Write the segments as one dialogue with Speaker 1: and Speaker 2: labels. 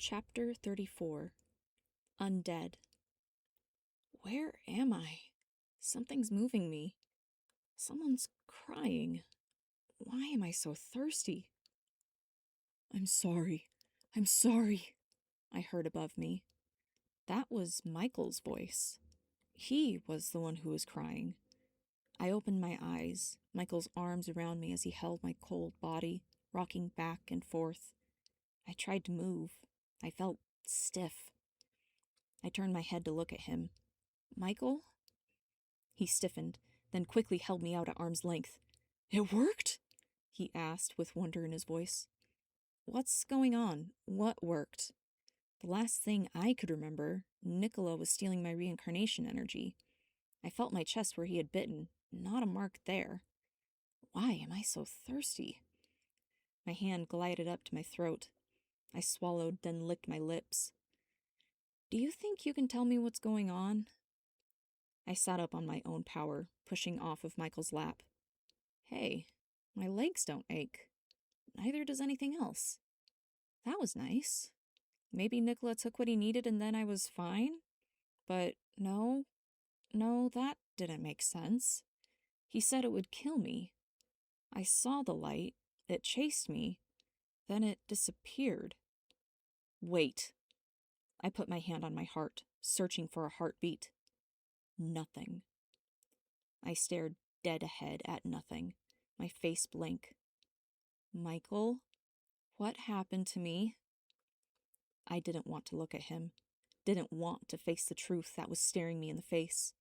Speaker 1: Chapter 34 Undead. Where am I? Something's moving me. Someone's crying. Why am I so thirsty? I'm sorry. I'm sorry, I heard above me. That was Michael's voice. He was the one who was crying. I opened my eyes, Michael's arms around me as he held my cold body, rocking back and forth. I tried to move. I felt stiff. I turned my head to look at him. Michael? He stiffened, then quickly held me out at arm's length. It worked? He asked with wonder in his voice. What's going on? What worked? The last thing I could remember, Nicola was stealing my reincarnation energy. I felt my chest where he had bitten, not a mark there. Why am I so thirsty? My hand glided up to my throat. I swallowed, then licked my lips. Do you think you can tell me what's going on? I sat up on my own power, pushing off of Michael's lap. Hey, my legs don't ache. Neither does anything else. That was nice. Maybe Nicola took what he needed and then I was fine? But no, that didn't make sense. He said it would kill me. I saw the light, it chased me, then it disappeared. Wait. I put my hand on my heart, searching for a heartbeat. Nothing. I stared dead ahead at nothing, my face blank. Michael, what happened to me? I didn't want to look at him, didn't want to face the truth that was staring me in the face.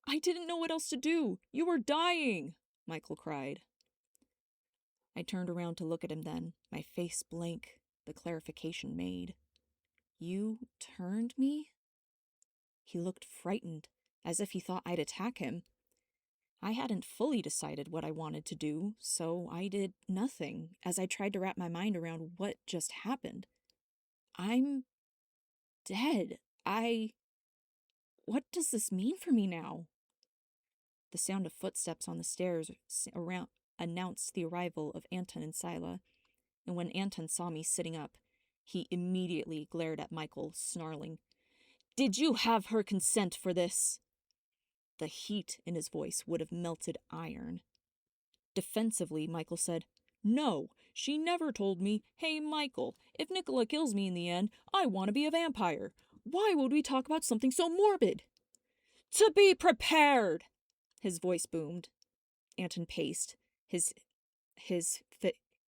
Speaker 1: I didn't know what else to do. You were dying, Michael cried. I turned around to look at him then, my face blank, the clarification made. You turned me? He looked frightened, as if he thought I'd attack him. I hadn't fully decided what I wanted to do, so I did nothing as I tried to wrap my mind around what just happened. I'm dead. What does this mean for me now? The sound of footsteps on the stairs around announced the arrival of Anton and Sila, and when Anton saw me sitting up, he immediately glared at Michael, snarling, Did you have her consent for this? The heat in his voice would have melted iron. Defensively, Michael said, No, she never told me, Hey, Michael, if Nicola kills me in the end, I want to be a vampire. Why would we talk about something so morbid? To be prepared! His voice boomed. Anton paced, his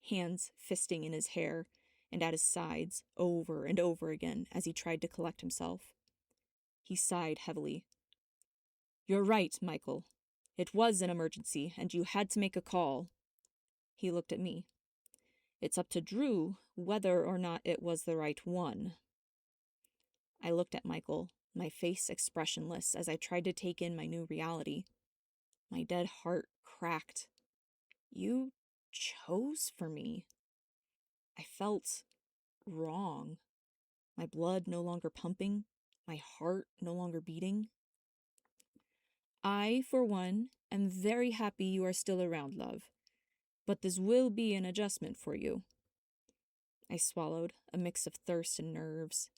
Speaker 1: hands fisting in his hair and at his sides over and over again as he tried to collect himself. He sighed heavily. You're right, Michael. It was an emergency, and you had to make a call. He looked at me. It's up to Drew whether or not it was the right one. I looked at Michael, my face expressionless as I tried to take in my new reality. My dead heart cracked. You chose for me. I felt wrong. My blood no longer pumping, my heart no longer beating. I, for one, am very happy you are still around, love. But this will be an adjustment for you. I swallowed, a mix of thirst and nerves.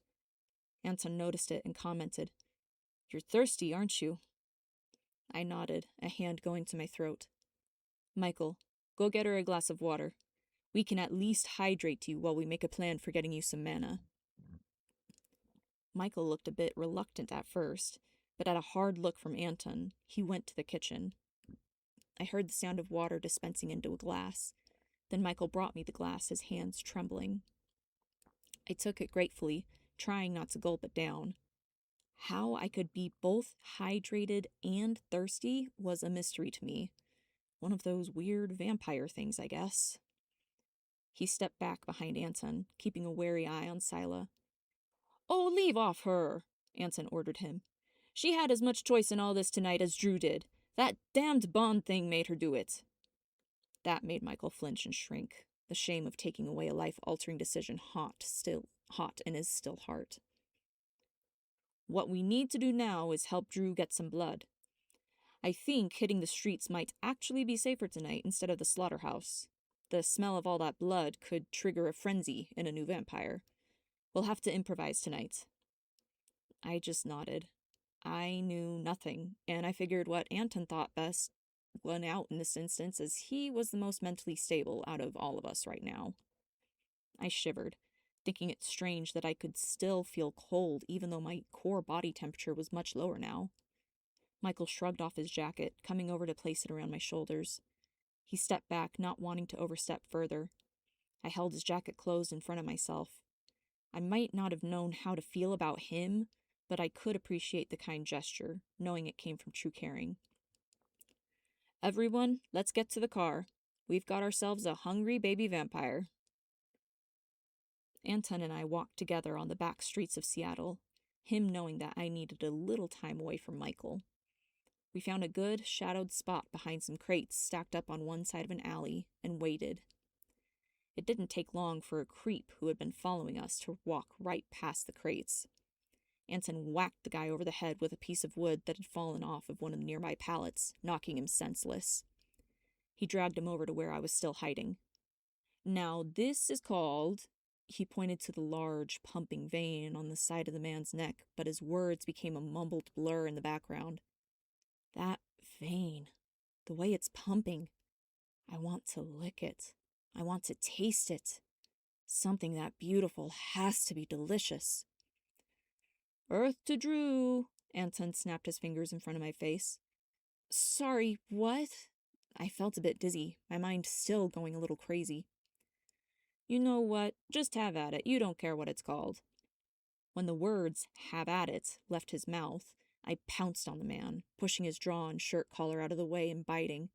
Speaker 1: Anton noticed it and commented, You're thirsty, aren't you? I nodded, a hand going to my throat. Michael, go get her a glass of water. We can at least hydrate you while we make a plan for getting you some mana. Michael looked a bit reluctant at first, but at a hard look from Anton, he went to the kitchen. I heard the sound of water dispensing into a glass. Then Michael brought me the glass, his hands trembling. I took it gratefully, trying not to gulp it down. How I could be both hydrated and thirsty was a mystery to me. One of those weird vampire things, I guess. He stepped back behind Anton, keeping a wary eye on Sila. Oh, leave off her, Anton ordered him. She had as much choice in all this tonight as Drew did. That damned bond thing made her do it. That made Michael flinch and shrink, the shame of taking away a life-altering decision hot in his still heart. What we need to do now is help Drew get some blood. I think hitting the streets might actually be safer tonight instead of the slaughterhouse. The smell of all that blood could trigger a frenzy in a new vampire. We'll have to improvise tonight. I just nodded. I knew nothing, and I figured what Anton thought best won out in this instance, as he was the most mentally stable out of all of us right now. I shivered, thinking it strange that I could still feel cold even though my core body temperature was much lower now. Michael shrugged off his jacket, coming over to place it around my shoulders. He stepped back, not wanting to overstep further. I held his jacket closed in front of myself. I might not have known how to feel about him, but I could appreciate the kind gesture, knowing it came from true caring. Everyone, let's get to the car. We've got ourselves a hungry baby vampire. Anton and I walked together on the back streets of Seattle, him knowing that I needed a little time away from Michael. We found a good, shadowed spot behind some crates stacked up on one side of an alley and waited. It didn't take long for a creep who had been following us to walk right past the crates. Anton whacked the guy over the head with a piece of wood that had fallen off of one of the nearby pallets, knocking him senseless. He dragged him over to where I was still hiding. Now this is called... He pointed to the large, pumping vein on the side of the man's neck, but his words became a mumbled blur in the background. That vein. The way it's pumping. I want to lick it. I want to taste it. Something that beautiful has to be delicious. Earth to Drew, Anton snapped his fingers in front of my face. Sorry, what? I felt a bit dizzy, my mind still going a little crazy. You know what? Just have at it. You don't care what it's called. When the words, have at it, left his mouth, I pounced on the man, pushing his drawn shirt collar out of the way and biting.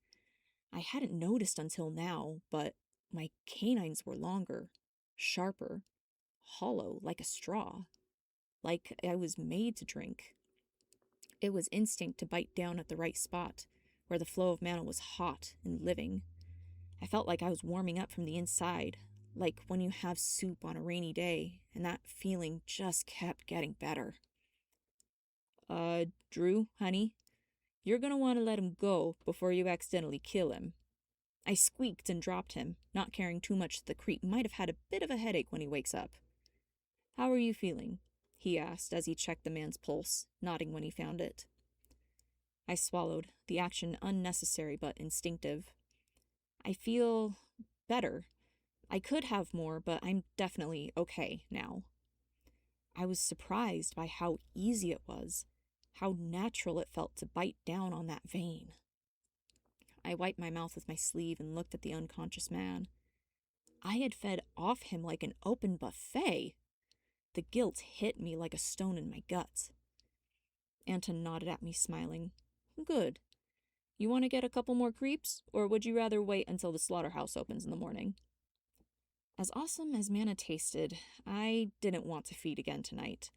Speaker 1: I hadn't noticed until now, but my canines were longer, sharper, hollow like a straw, like I was made to drink. It was instinct to bite down at the right spot, where the flow of mana was hot and living. I felt like I was warming up from the inside, like when you have soup on a rainy day, and that feeling just kept getting better. Drew, honey, you're gonna want to let him go before you accidentally kill him. I squeaked and dropped him, not caring too much that the creep might have had a bit of a headache when he wakes up. How are you feeling? He asked as he checked the man's pulse, nodding when he found it. I swallowed, the action unnecessary but instinctive. I feel better. I could have more, but I'm definitely okay now. I was surprised by how easy it was, how natural it felt to bite down on that vein. I wiped my mouth with my sleeve and looked at the unconscious man. I had fed off him like an open buffet. The guilt hit me like a stone in my gut. Anton nodded at me, smiling. Good. You want to get a couple more creeps, or would you rather wait until the slaughterhouse opens in the morning? As awesome as mana tasted, I didn't want to feed again tonight.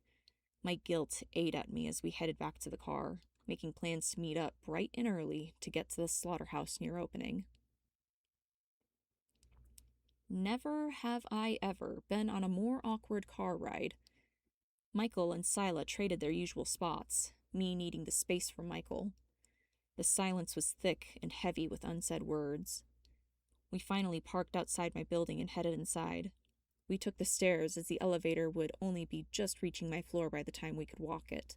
Speaker 1: My guilt ate at me as we headed back to the car, making plans to meet up bright and early to get to the slaughterhouse near opening. Never have I ever been on a more awkward car ride. Michael and Sila traded their usual spots, me needing the space from Michael. The silence was thick and heavy with unsaid words. We finally parked outside my building and headed inside. We took the stairs as the elevator would only be just reaching my floor by the time we could walk it.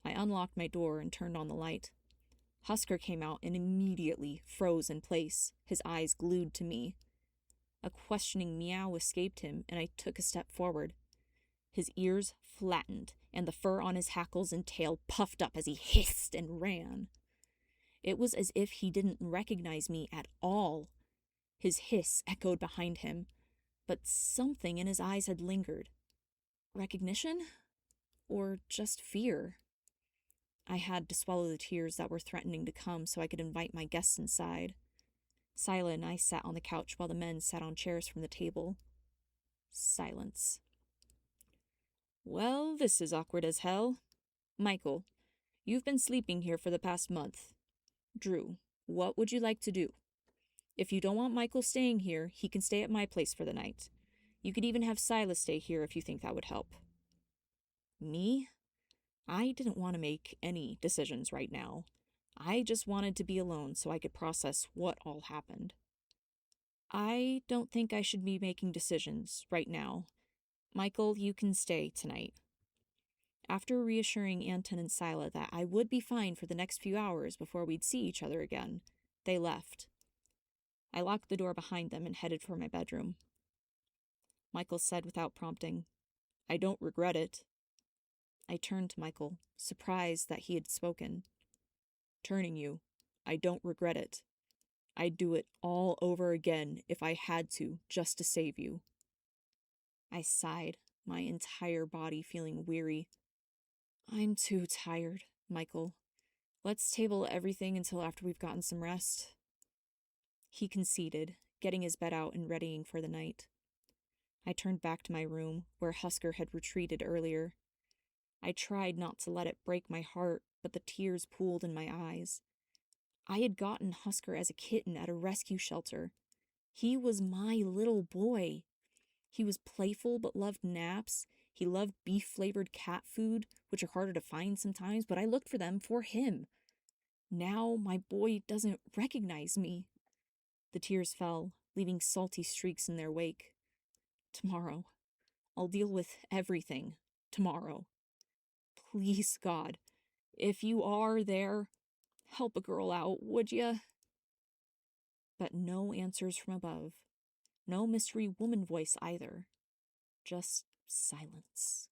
Speaker 1: I unlocked my door and turned on the light. Husker came out and immediately froze in place, his eyes glued to me. A questioning meow escaped him, and I took a step forward. His ears flattened, and the fur on his hackles and tail puffed up as he hissed and ran. It was as if he didn't recognize me at all. His hiss echoed behind him, but something in his eyes had lingered. Recognition? Or just fear? I had to swallow the tears that were threatening to come so I could invite my guests inside. Sila and I sat on the couch while the men sat on chairs from the table. Silence. Well, this is awkward as hell. Michael, you've been sleeping here for the past month. Drew, what would you like to do? If you don't want Michael staying here, he can stay at my place for the night. You could even have Silas stay here if you think that would help. Me? I didn't want to make any decisions right now. I just wanted to be alone so I could process what all happened. I don't think I should be making decisions right now. Michael, you can stay tonight. After reassuring Anton and Sila that I would be fine for the next few hours before we'd see each other again, they left. I locked the door behind them and headed for my bedroom. Michael said without prompting, "I don't regret it." I turned to Michael, surprised that he had spoken. "Turning you. I don't regret it. I'd do it all over again if I had to, just to save you." I sighed, my entire body feeling weary. "I'm too tired, Michael. Let's table everything until after we've gotten some rest." He conceded, getting his bed out and readying for the night. I turned back to my room, where Husker had retreated earlier. I tried not to let it break my heart, but the tears pooled in my eyes. I had gotten Husker as a kitten at a rescue shelter. He was my little boy. He was playful but loved naps. He loved beef-flavored cat food, which are harder to find sometimes, but I looked for them for him. Now my boy doesn't recognize me. The tears fell, leaving salty streaks in their wake. Tomorrow. I'll deal with everything. Tomorrow. Please, God, if you are there, help a girl out, would ya? But no answers from above. No mystery woman voice either. Just silence.